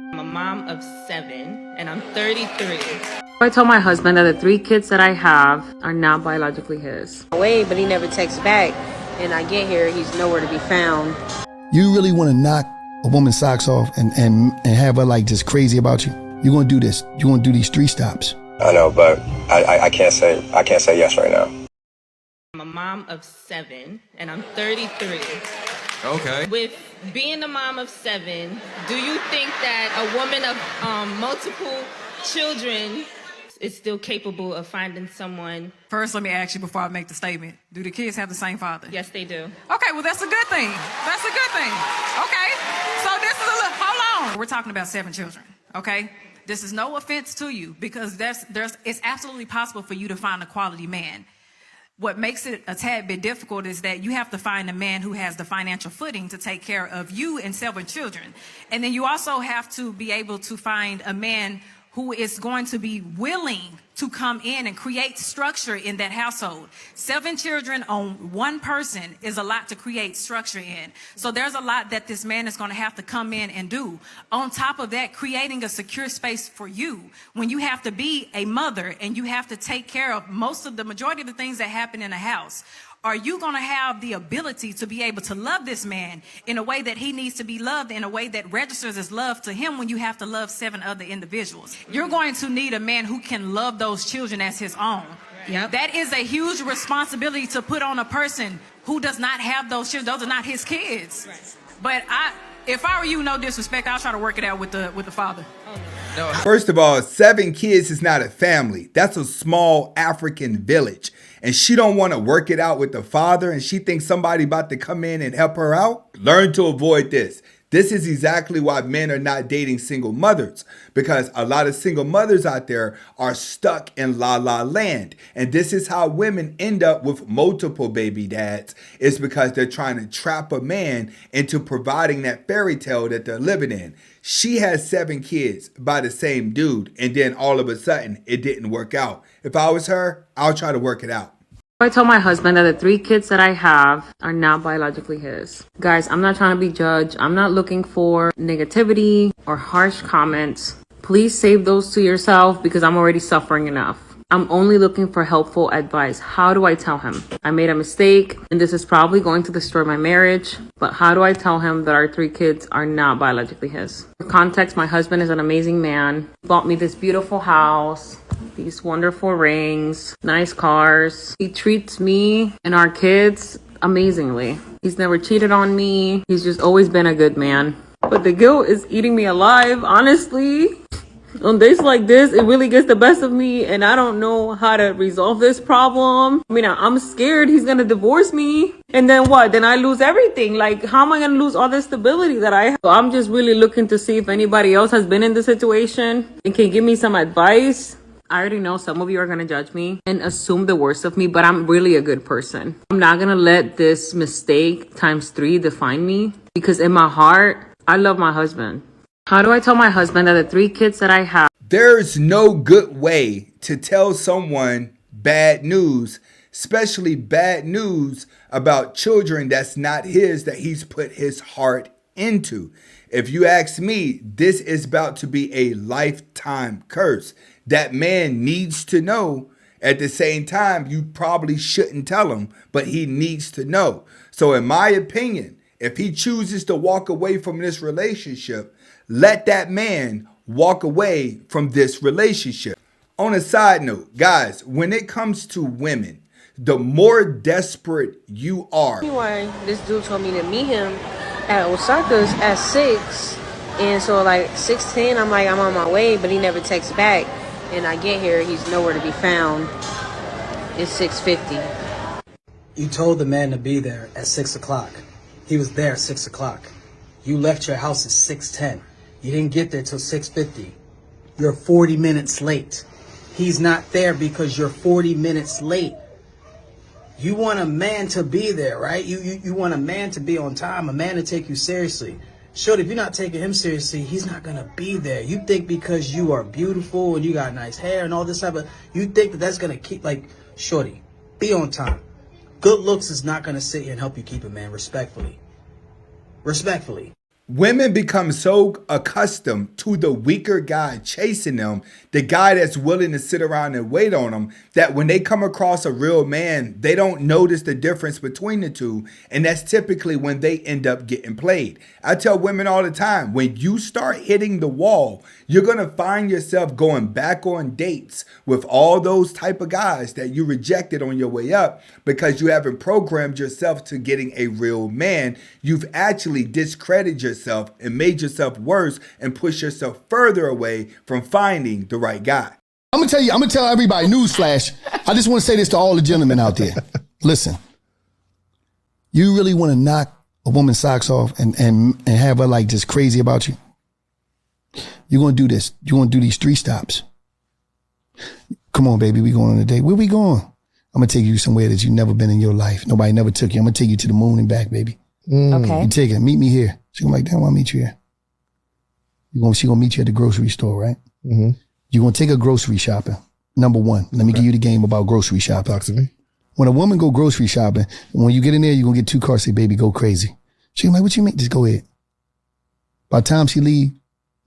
I'm a mom of 7, and I'm 33. I told my husband that the 3 kids that I have are not biologically his. Away, but he never texts back. And I get here, he's nowhere to be found. You really want to knock a woman's socks off and have her like just crazy about you? You're gonna do this. You're gonna do these 3 stops. I know, but I can't say yes right now. I'm a mom of 7, and I'm 33. Okay. With being a mom of 7, do you think that a woman of multiple children is still capable of finding someone? First, let me ask you before I make the statement. Do the kids have the same father? Yes, they do. Okay, well, that's a good thing. That's a good thing. Okay, so this is hold on. We're talking about 7 children, okay? This is no offense to you because it's absolutely possible for you to find a quality man. What makes it a tad bit difficult is that you have to find a man who has the financial footing to take care of you and 7 children. And then you also have to be able to find a man who is going to be willing to come in and create structure in that household. 7 children on 1 person is a lot to create structure in. So there's a lot that this man is going to have to come in and do. On top of that, creating a secure space for you when you have to be a mother and you have to take care of the majority of the things that happen in a house. Are you going to have the ability to be able to love this man in a way that he needs to be loved, in a way that registers as love to him when you have to love 7 other individuals? You're going to need a man who can love those children as his own. Yep. That is a huge responsibility to put on a person who does not have those children. Those are not his kids. Right. But if I were you, no disrespect, I'll try to work it out with the father. No. First of all, 7 kids is not a family. That's a small African village. And she don't want to work it out with the father and she thinks somebody about to come in and help her out. Learn to avoid this. This is exactly why men are not dating single mothers, because a lot of single mothers out there are stuck in la la land. And this is how women end up with multiple baby dads. It's because they're trying to trap a man into providing that fairy tale that they're living in. She has 7 kids by the same dude, and then all of a sudden it didn't work out. If I was her, I'll try to work it out. I told my husband that the 3 kids that I have are not biologically his. Guys, I'm not trying to be judged. I'm not looking for negativity or harsh comments. Please save those to yourself because I'm already suffering enough. I'm only looking for helpful advice. How do I tell him? I made a mistake and this is probably going to destroy my marriage, but how do I tell him that our 3 kids are not biologically his? For context, my husband is an amazing man. He bought me this beautiful house, these wonderful rings, nice cars. He treats me and our kids amazingly. He's never cheated on me. He's just always been a good man. But the guilt is eating me alive, honestly. On days like this, it really gets the best of me and I don't know how to resolve this problem. I mean, I'm scared he's gonna divorce me. And then what? Then I lose everything. Like, how am I gonna lose all the stability that I have? So I'm just really looking to see if anybody else has been in this situation and can give me some advice. I already know some of you are gonna judge me and assume the worst of me, but I'm really a good person. I'm not gonna let this mistake times 3 define me because in my heart, I love my husband. How do I tell my husband that the 3 kids that I have? There's no good way to tell someone bad news, especially bad news about children that's not his, that he's put his heart into. If you ask me, this is about to be a lifetime curse. That man needs to know. At the same time, you probably shouldn't tell him, but he needs to know. So in my opinion, if he chooses to walk away from this relationship, let that man walk away from this relationship. On a side note, guys, when it comes to women, the more desperate you are. Anyway, this dude told me to meet him at Osaka's at 6. And so like 6:10, I'm on my way, but he never texts back. And I get here, he's nowhere to be found. It's 6:50. You told the man to be there at 6 o'clock. He was there at 6 o'clock. You left your house at 6:10. You didn't get there till 6:50. You're 40 minutes late. He's not there because you're 40 minutes late. You want a man to be there, right? You want a man to be on time, a man to take you seriously. Shorty, if you're not taking him seriously, he's not going to be there. You think because you are beautiful and you got nice hair and all this type of, you think that that's going to keep, like, shorty, be on time. Good looks is not going to sit here and help you keep it, man, respectfully. Respectfully. Women become so accustomed to the weaker guy chasing them, the guy that's willing to sit around and wait on them, that when they come across a real man, they don't notice the difference between the two. And that's typically when they end up getting played. I tell women all the time, when you start hitting the wall, you're going to find yourself going back on dates with all those type of guys that you rejected on your way up because you haven't programmed yourself to getting a real man. You've actually discredited yourself and made yourself worse and push yourself further away from finding the right guy. I'm gonna tell everybody, newsflash. I just want to say this to all the gentlemen out there. Listen, you really want to knock a woman's socks off and have her like just crazy about you? You're gonna do this. You're gonna do these 3 stops. Come on, baby, we going on a date. Where we going? I'm gonna take you somewhere that you've never been in your life. Nobody never took you. I'm gonna take you to the moon and back, baby. Okay. You take her, meet me here. She gonna be like, damn, I'll meet you here. She gonna meet you at the grocery store, right? Mm-hmm. You're gonna take her grocery shopping. Number one, let me give you the game about grocery shopping. Talk to me. When a woman go grocery shopping, when you get in there, you're gonna get 2 carts, say, baby, go crazy. She gonna be like, what you mean? Just go ahead. By the time she leave,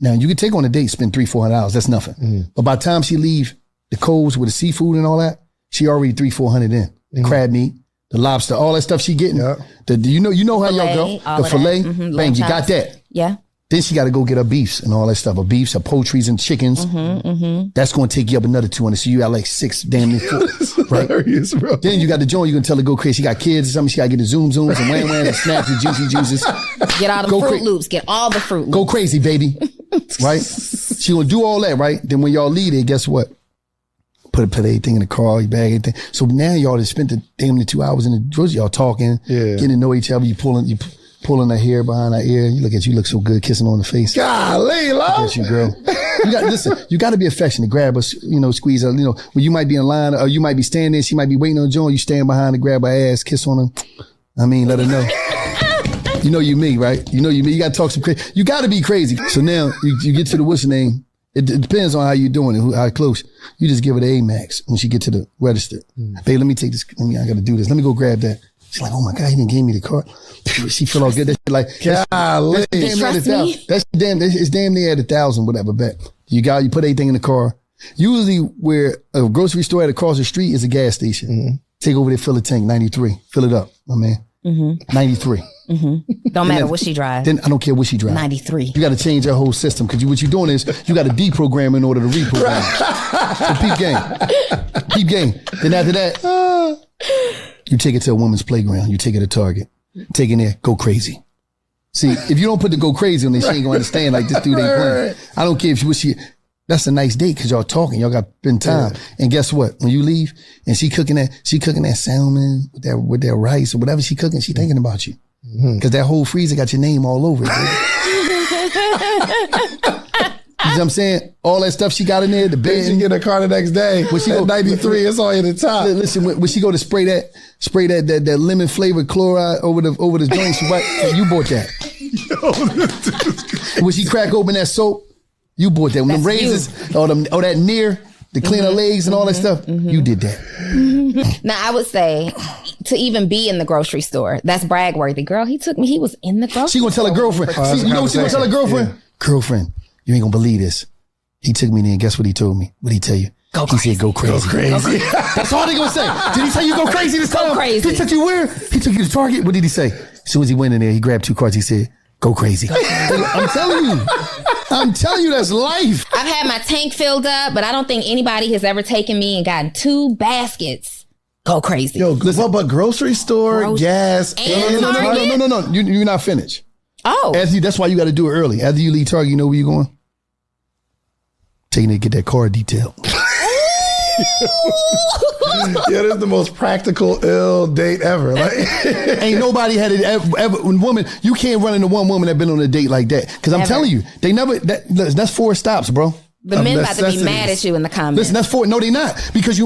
now you can take her on a date, spend $300-400. That's nothing. Mm-hmm. But by the time she leave the Coles with the seafood and all that, she already $300-400 in. Mm-hmm. Crab meat, the lobster, all that stuff she getting. Yeah. You know how y'all go. The filet, bang, you got that. Yeah. Then she got to go get her beefs and all that stuff. Her beefs, her poultries and chickens. That's going to take you up another 200. So you got like 6 damn near 4, right? Hilarious, bro. Then you got the joint. You can tell her go crazy. She got kids or something. She got to get the zooms and wham and snaps and juicy juices. Get all the Fruit Loops. Get all the Fruit Loops. Go crazy, baby. Right? She going to do all that, right? Then when y'all leave there, guess what? Put everything in the car, your bag, everything. So now y'all just spent the damn near 2 hours in the grocery. Y'all talking, getting to know each other. You pulling her hair behind her ear. You look so good, kissing on the face. Golly, love. Look at you, girl. You got to be affectionate. Grab her, squeeze her. When you might be in line or you might be standing there, she might be waiting on Joan. You stand behind her, grab her ass, kiss on her. let her know. You know you me, right? You know you me. You got to talk some crazy. You got to be crazy. So now you get to the what's her name. It depends on how you doing it, how close. You just give her the Amex when she get to the register. Babe, let me take this. I got to do this. Let me go grab that. She's like, oh my God, he didn't give me the card. She feel all good. That shit like, golly. It's damn near at 1,000, whatever, bet. You put everything in the car. Usually where a grocery store at across the street is a gas station. Mm-hmm. Take over there, fill the tank, 93. Fill it up, my man. 93. Don't matter what she drives. Then I don't care what she drives. 93. You got to change her whole system because what you're doing is you got to deprogram in order to reprogram. So peep game. Then after that, you take it to a woman's playground. You take it to Target. Take it there, go crazy. See, if you don't put the go crazy on there, she ain't gonna understand like this dude ain't playing. I don't care if that's a nice date because y'all talking, y'all got spend time. And guess what? When you leave and she cooking that salmon with that rice or whatever she cooking, she thinking about you. Because that whole freezer got your name all over it. You know what I'm saying? All that stuff she got in there, the bed. She get her car the next day. When she go 93, it's all in the top. Listen, when she go to spray that lemon flavored chloride over the joints, you bought that. When she crack open that soap, you bought that. When them razors, or that Near, to clean her legs and all that stuff, you did that. Now, I would say to even be in the grocery store, that's brag worthy. Girl, he took me, he was in the grocery store. She gonna tell her girlfriend. You know what she gonna tell her girlfriend? Yeah. Girlfriend, you ain't gonna believe this. He took me there and guess what he told me? What'd he tell you? He said, go crazy. Go crazy. That's all they gonna say. Did he tell you go crazy this time? Go crazy. He took you where? He took you to Target. What did he say? As soon as he went in there, he grabbed 2 cards. He said, go crazy. I'm telling you, that's life. I've had my tank filled up, but I don't think anybody has ever taken me and gotten 2 baskets. Go crazy. Yo, listen, but grocery store, gas, and No. You're not finished. Oh. That's why you got to do it early. After you leave Target, you know where you're going? Taking it to get that car detailed. Yeah, this is the most practical ill date ever. Like, ain't nobody had it ever. Woman, you can't run into one woman that been on a date like that. Because I'm telling you, they never. That's 4 stops, bro. The men about to be mad at you in the comments. Listen, that's 4. No, they not. Because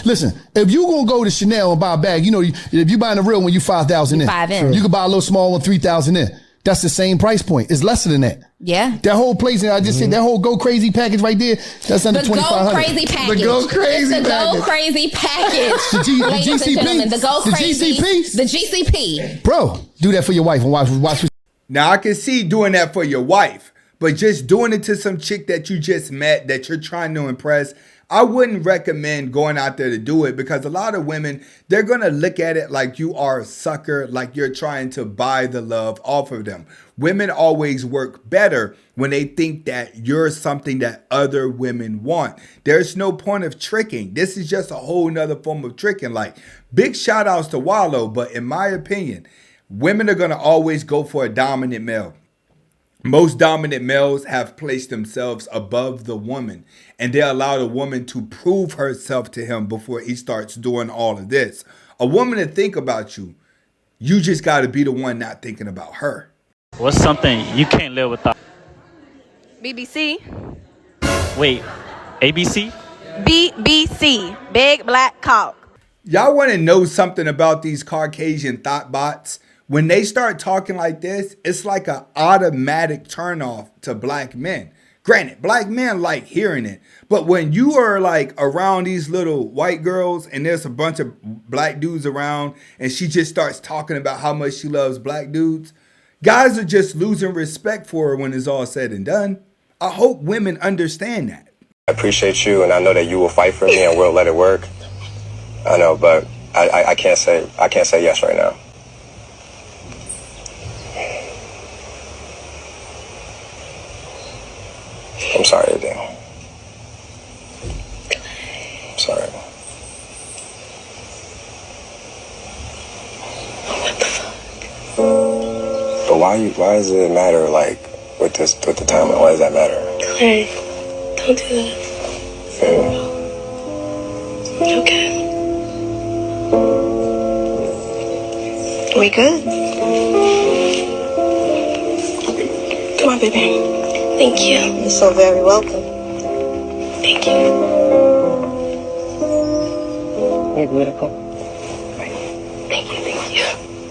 listen, if you gonna go to Chanel and buy a bag, if you buying a real one, you 5,000 in. 5 in. You can buy a little small one, 3,000 in. That's the same price point. It's lesser than that. Yeah. That whole place, I just said that whole go crazy package right there, that's under $2,500. The go crazy package. The go crazy it's the package. go crazy package. The GCP. The go crazy. The GCP. The GCP. Bro, do that for your wife and watch. Now, I can see doing that for your wife, but just doing it to some chick that you just met that you're trying to impress, I wouldn't recommend going out there to do it, because a lot of women, they're going to look at it like you are a sucker, like you're trying to buy the love off of them. Women always work better when they think that you're something that other women want. There's no point of tricking. This is just a whole nother form of tricking. Like, big shout outs to Wallow, but in my opinion, women are going to always go for a dominant male. Most dominant males have placed themselves above the woman, and they allow the woman to prove herself to him before he starts doing all of this. A woman to think about you, you just got to be the one not thinking about her. What's something you can't live without? BBC. Wait, ABC? BBC. Big black cock. Y'all want to know something about these Caucasian thought bots? When they start talking like this, it's like an automatic turnoff to black men. Granted, black men like hearing it, but when you are like around these little white girls and there's a bunch of black dudes around and she just starts talking about how much she loves black dudes, guys are just losing respect for her when it's all said and done. I hope women understand that. I appreciate you, and I know that you will fight for me and we'll let it work. I know, but I can't say yes right now. I'm sorry, Adele. I'm sorry. What the fuck? But why does it matter, like, with the timeline? Why does that matter? Clay, don't do that. Okay. We good? Come on, baby. Thank you. You're so very welcome. Thank you. You're beautiful. Thank you, thank you.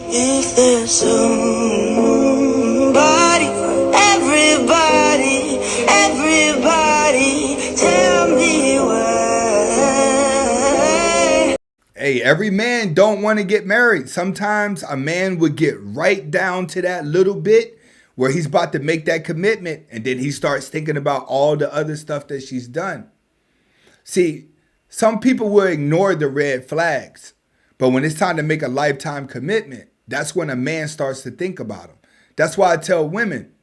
If there's somebody for everybody, tell me why. Hey, every man don't want to get married. Sometimes a man would get right down to that little bit where he's about to make that commitment, and then he starts thinking about all the other stuff that she's done. See, some people will ignore the red flags, but when it's time to make a lifetime commitment, that's when a man starts to think about them. That's why I tell women,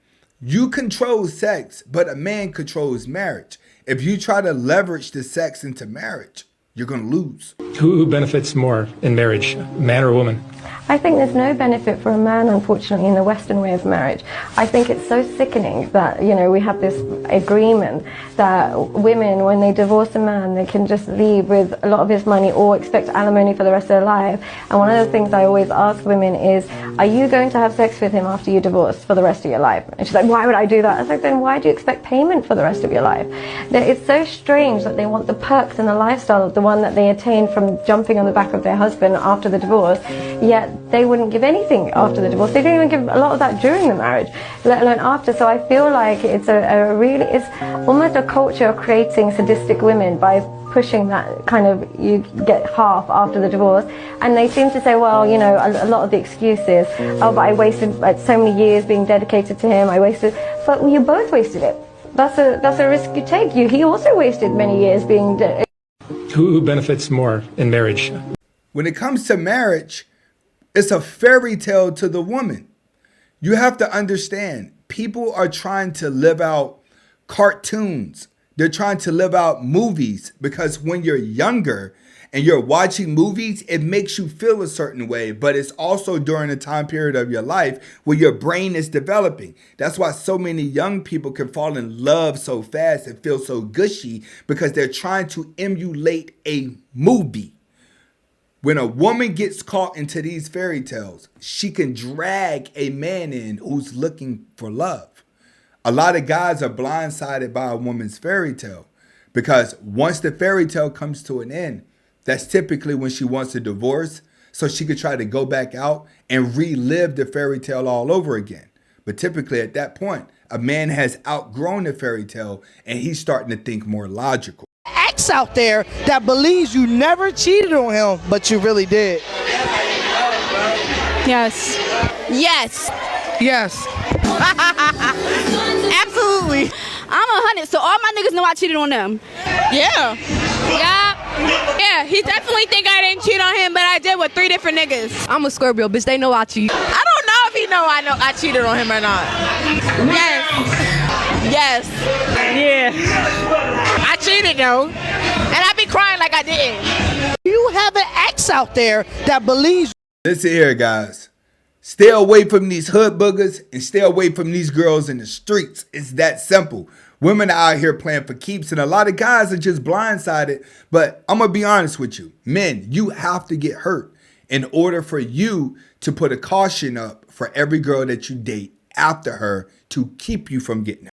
you control sex, but a man controls marriage. If you try to leverage the sex into marriage, you're going to lose. Who benefits more in marriage, man or woman? I think there's no benefit for a man, unfortunately, in the Western way of marriage. I think it's so sickening that, you know, we have this agreement that women, when they divorce a man, they can just leave with a lot of his money or expect alimony for the rest of their life. And one of the things I always ask women is, are you going to have sex with him after you divorce for the rest of your life? And she's like, why would I do that? I was like, then why do you expect payment for the rest of your life? It's so strange that they want the perks and the lifestyle of the one that they attained from jumping on the back of their husband after the divorce, yet they wouldn't give anything after the divorce. They don't even give a lot of that during the marriage, let alone after. So I feel like it's it's almost a culture of creating sadistic women by pushing that kind of, you get half after the divorce. And they seem to say, well, you know, a lot of the excuses, oh, but I wasted so many years being dedicated to him, but you both wasted it. That's a risk you take. He also wasted many years being Who benefits more in marriage? When it comes to marriage, it's a fairy tale to the woman. You have to understand, people are trying to live out cartoons. They're trying to live out movies, because when you're younger and you're watching movies, it makes you feel a certain way, but it's also during a time period of your life where your brain is developing. That's why so many young people can fall in love so fast and feel so gushy, because they're trying to emulate a movie. When a woman gets caught into these fairy tales, she can drag a man in who's looking for love. A lot of guys are blindsided by a woman's fairy tale, because once the fairy tale comes to an end, that's typically when she wants a divorce, so she could try to go back out and relive the fairy tale all over again. But typically at that point, a man has outgrown the fairy tale and he's starting to think more logical. Ex out there that believes you never cheated on him, but you really did. Yes. Yes. Yes. Absolutely. I'm 100, so all my niggas know I cheated on them. Yeah. Yeah, he definitely think I didn't cheat on him, but I did with 3 different niggas. I'm a Scorpio, bitch. They know I cheat. I don't know if he know I cheated on him or not. Yes. Yeah. I cheated though. And I be crying like I didn't. You have an ex out there that believes. Listen here, guys. Stay away from these hood boogers and stay away from these girls in the streets. It's that simple. Women are out here playing for keeps, and a lot of guys are just blindsided. But I'm going to be honest with you. Men, you have to get hurt in order for you to put a caution up for every girl that you date after her to keep you from getting hurt.